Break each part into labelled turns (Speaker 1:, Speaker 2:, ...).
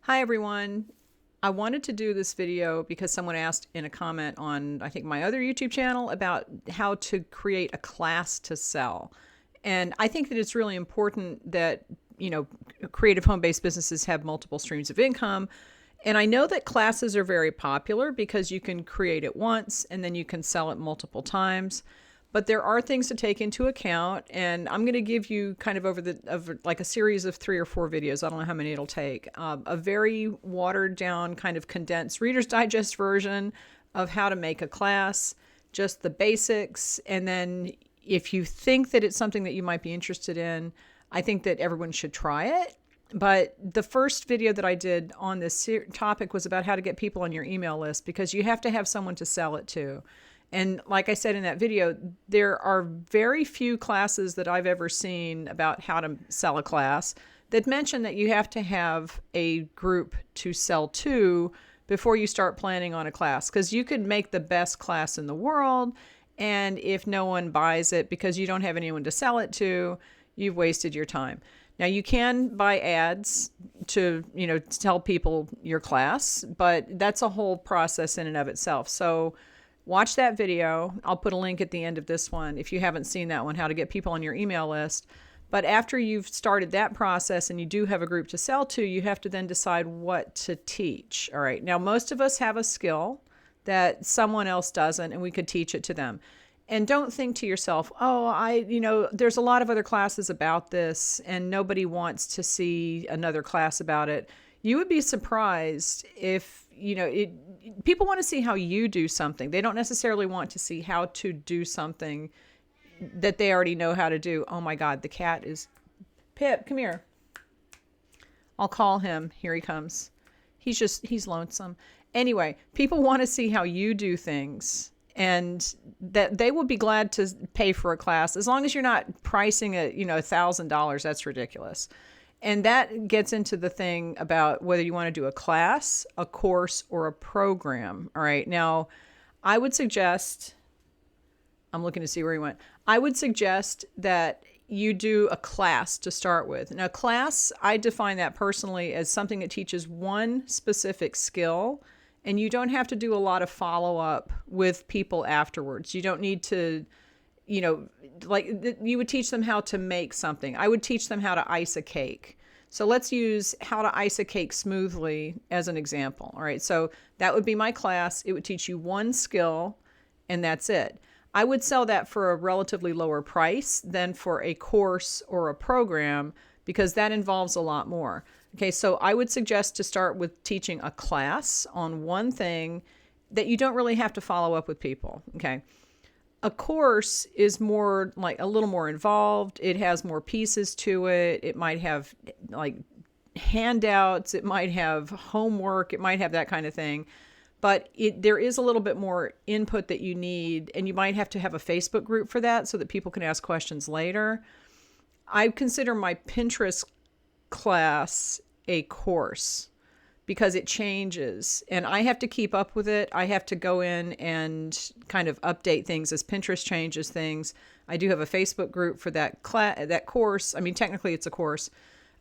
Speaker 1: Hi everyone. I wanted to do this video because someone asked in a comment on, I think, my other YouTube channel about how to create a class to sell. And I think that it's really important that, creative home-based businesses have multiple streams of income. And I know that classes are very popular because you can create it once and then you can sell it multiple times. But there are things to take into account, and I'm going to give you kind of over like a series of 3 or 4 videos. I don't know how many it'll take. A very watered down, kind of condensed Reader's Digest version of how to make a class, just the basics. And then if you think that it's something that you might be interested in, I think that everyone should try it. But the first video that I did on this topic was about how to get people on your email list, because you have to have someone to sell it to. And like I said in that video, there are very few classes that I've ever seen about how to sell a class that mention that you have to have a group to sell to before you start planning on a class. Because you could make the best class in the world, and if no one buys it because you don't have anyone to sell it to, you've wasted your time. Now you can buy ads to tell people your class, but that's a whole process in and of itself. So watch that video. I'll put a link at the end of this one if you haven't seen that one, how to get people on your email list. But after you've started that process and you do have a group to sell to, you have to then decide what to teach. All right. Now, most of us have a skill that someone else doesn't, and we could teach it to them. And don't think to yourself, oh, there's a lot of other classes about this and nobody wants to see another class about it. You would be surprised if, people want to see how you do something. They don't necessarily want to see how to do something that they already know how to do. Oh my God, the cat is... Pip, come here. I'll call him. Here he comes. He's lonesome. Anyway, people want to see how you do things, and that they will be glad to pay for a class as long as you're not pricing it, $1,000. That's ridiculous. And that gets into the thing about whether you want to do a class, a course, or a program. All right. Now, I would suggest, I'm looking to see where he went. I would suggest that you do a class to start with. Now, class, I define that personally as something that teaches one specific skill, and you don't have to do a lot of follow-up with people afterwards. You don't need to, like you would teach them how to make something. I would teach them how to ice a cake. So let's use how to ice a cake smoothly as an example. All right. So that would be my class. It would teach you one skill, and that's it. I would sell that for a relatively lower price than for a course or a program, because that involves a lot more. Okay. So I would suggest to start with teaching a class on one thing that you don't really have to follow up with people. Okay. A course is more like a little more involved. It has more pieces to it. It might have like handouts. It might have homework. It might have that kind of thing. But there is a little bit more input that you need, and you might have to have a Facebook group for that so that people can ask questions later. I consider my Pinterest class a course, because it changes and I have to keep up with it. I have to go in and kind of update things as Pinterest changes things. I do have a Facebook group for that course. I mean, technically it's a course.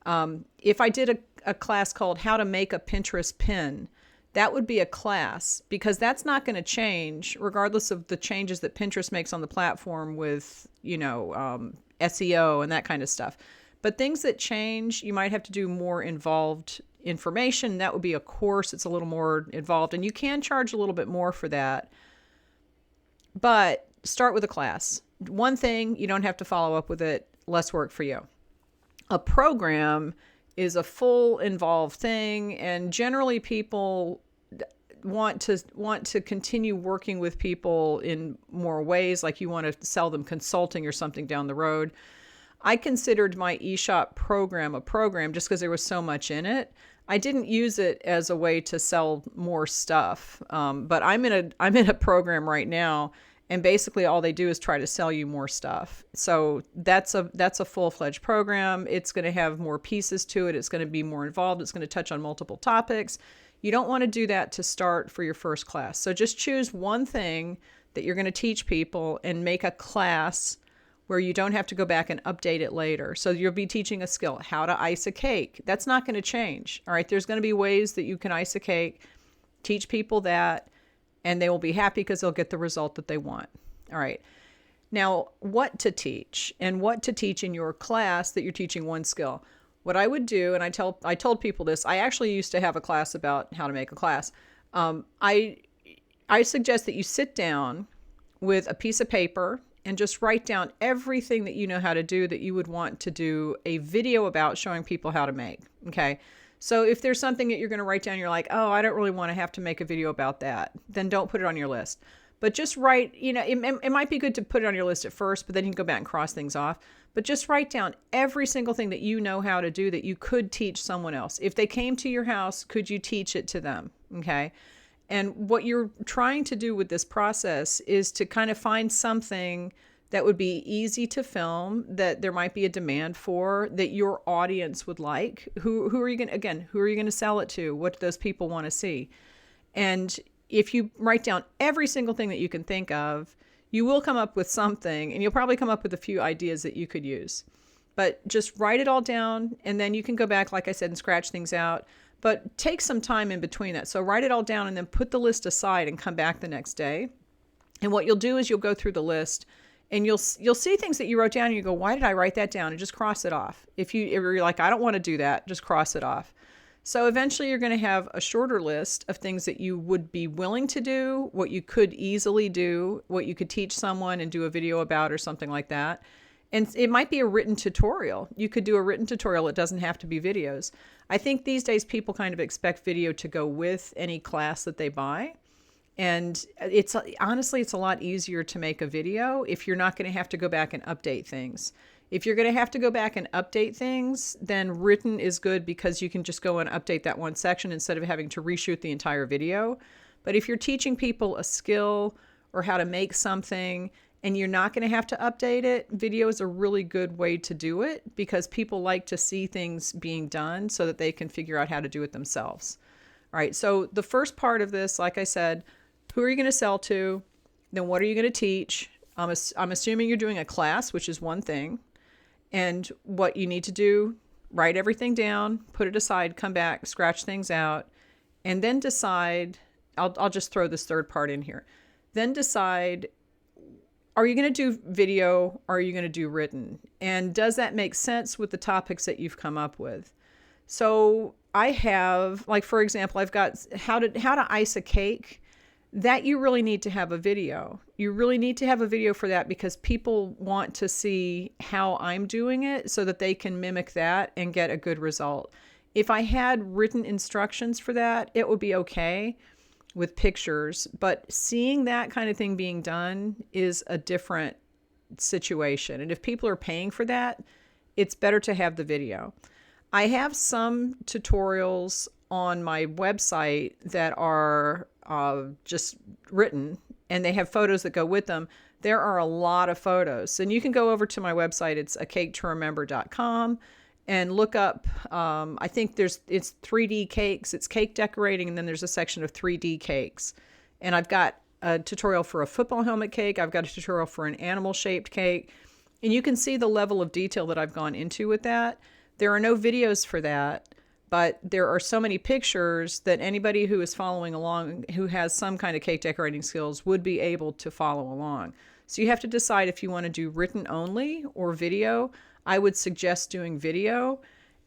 Speaker 1: If I did a class called How to Make a Pinterest Pin, that would be a class, because that's not going to change regardless of the changes that Pinterest makes on the platform with, SEO and that kind of stuff. But things that change, you might have to do more involved information. That would be a course. It's a little more involved, and you can charge a little bit more for that. But start with a class. One thing, you don't have to follow up with it. Less work for you. A program is a full involved thing, and generally people want to continue working with people in more ways, like you want to sell them consulting or something down the road. I considered my eShop program a program just because there was so much in it. I didn't use it as a way to sell more stuff, but I'm in a program right now, and basically all they do is try to sell you more stuff. So that's a full-fledged program. It's going to have more pieces to it. It's going to be more involved. It's going to touch on multiple topics. You don't want to do that to start for your first class. So just choose one thing that you're going to teach people and make a class where you don't have to go back and update it later. So you'll be teaching a skill, how to ice a cake. That's not going to change. All right. There's going to be ways that you can ice a cake. Teach people that, and they will be happy because they'll get the result that they want. All right. Now, what to teach and what to teach in your class that you're teaching one skill. What I would do, and I told people this, I actually used to have a class about how to make a class. I suggest that you sit down with a piece of paper and just write down everything that you know how to do that you would want to do a video about, showing people how to make. Okay. So if there's something that you're going to write down, you're like, oh, I don't really want to have to make a video about that, then don't put it on your list. But just write, it might be good to put it on your list at first, but then you can go back and cross things off. But just write down every single thing that you know how to do that you could teach someone else. If they came to your house, could you teach it to them? Okay. And what you're trying to do with this process is to kind of find something that would be easy to film, that there might be a demand for, that your audience would like. Who are you going to sell it to? What do those people want to see? And if you write down every single thing that you can think of, you will come up with something, and you'll probably come up with a few ideas that you could use. But just write it all down, and then you can go back, like I said, and scratch things out. But take some time in between that. So write it all down and then put the list aside and come back the next day. And what you'll do is you'll go through the list, and you'll see things that you wrote down and you go, why did I write that down? And just cross it off. If you're like, I don't want to do that, just cross it off. So eventually you're going to have a shorter list of things that you would be willing to do, what you could easily do, what you could teach someone and do a video about or something like that. And it might be a written tutorial. You could do a written tutorial. It doesn't have to be videos. I think these days people kind of expect video to go with any class that they buy. And honestly, it's a lot easier to make a video if you're not going to have to go back and update things. If you're going to have to go back and update things, then written is good because you can just go and update that one section instead of having to reshoot the entire video. But if you're teaching people a skill or how to make something and you're not going to have to update it, video is a really good way to do it because people like to see things being done so that they can figure out how to do it themselves. All right, so the first part of this, like I said, who are you going to sell to? Then what are you going to teach? I'm assuming you're doing a class, which is one thing. And what you need to do, write everything down, put it aside, come back, scratch things out, and then decide, I'll just throw this third part in here. Then decide, are you going to do video or are you going to do written? And does that make sense with the topics that you've come up with? So I have, like, for example, I've got how to ice a cake. That you really need to have a video. You really need to have a video for that because people want to see how I'm doing it so that they can mimic that and get a good result. If I had written instructions for that, it would be okay with pictures, but seeing that kind of thing being done is a different situation. And if people are paying for that, it's better to have the video. I have some tutorials on my website that are just written and they have photos that go with them. There are a lot of photos, and you can go over to my website. It's acaketoRemember.com and look up, I think it's 3D cakes. It's cake decorating. And then there's a section of 3D cakes. And I've got a tutorial for a football helmet cake. I've got a tutorial for an animal shaped cake. And you can see the level of detail that I've gone into with that. There are no videos for that. But there are so many pictures that anybody who is following along, who has some kind of cake decorating skills, would be able to follow along. So you have to decide if you want to do written only or video. I would suggest doing video.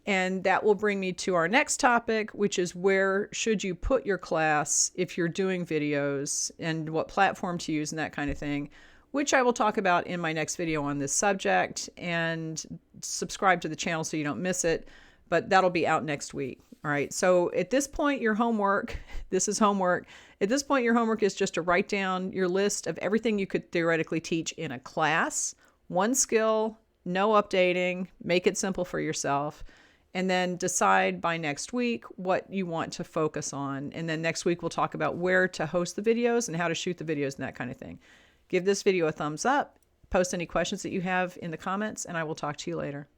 Speaker 1: And that will bring me to our next topic, which is where should you put your class if you're doing videos and what platform to use and that kind of thing, which I will talk about in my next video on this subject. And subscribe to the channel so you don't miss it. But that'll be out next week. All right. So at this point, your homework, this is homework. At this point, your homework is just to write down your list of everything you could theoretically teach in a class, one skill, no updating, make it simple for yourself, and then decide by next week what you want to focus on. And then next week, we'll talk about where to host the videos and how to shoot the videos and that kind of thing. Give this video a thumbs up, post any questions that you have in the comments, and I will talk to you later.